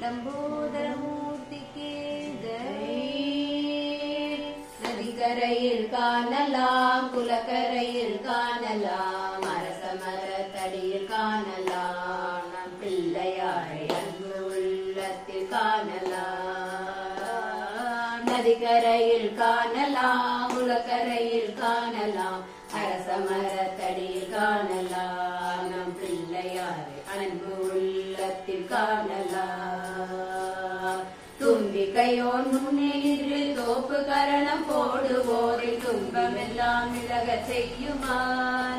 லம்போதரமூர்த்திக்கு ஜெய். நதிக்கரையில் காணலாம், குலக்கரையில் காணலாம், அரச மரத்தடியில் காணலாம், நம் பிள்ளையாரை அன்பு உள்ளத்தில் காணலாம். நதிக்கரையில் காணலாம், குலக்கரையில் காணலாம், அரச மரத்தடியில் காணலாம், நம் பிள்ளையாரை அன்பு உள்ளத்தில் காணலாம். தும்பிக்கையோன் முன்னே நின்று தோப்பு கரணம் போடுவோரில் துன்பமெல்லாம் விலக செய்யுமா,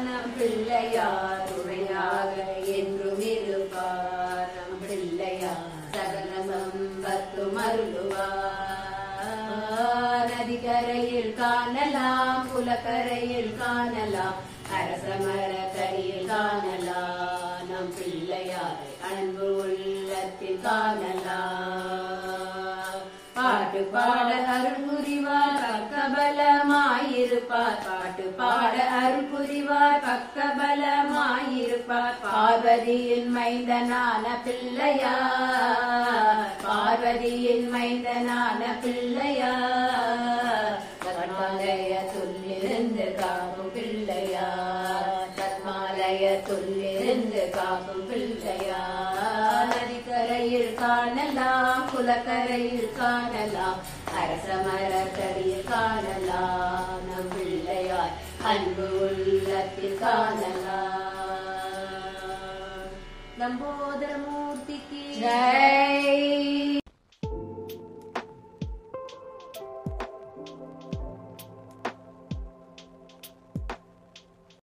நம் பிள்ளையார் உரையாக என்றும் இருப்பார், நம் பிள்ளையார் சகல சம்பத்தும் அருளுவார். நதிக்கரையில் காணலாம், குலக்கரையில் காணலாம், அரச மரத்தடியில் காணலாம், நம் பிள்ளையாரை அன்பு உள்ளத்தில் காணலாம். பாட்டு பாட அருள் புரிவார் பக்கபலமாயிருப்பார், பாட்டு பாட அருள் புரிவார் பக்கபலமாயிருப்பார், பார்வதியின் மைந்தனான பிள்ளையார், பார்வதியின் மைந்தனான பிள்ளையார், தன்மாலய சொல்லிருந்து காக்கும் பிள்ளையார், தன்மாலய சொல்லிருந்து காக்கும் பிள்ளையார். நதிக்கரையில் காணலாம், குலக்கரையில் காணலாம், அரச மரத்தடியில் காணலாம், நம் பிள்ளையார் அன்பு உள்ளத்தில் காணலாம். லம்போதரமூர்த்திக்கு ஜெய்.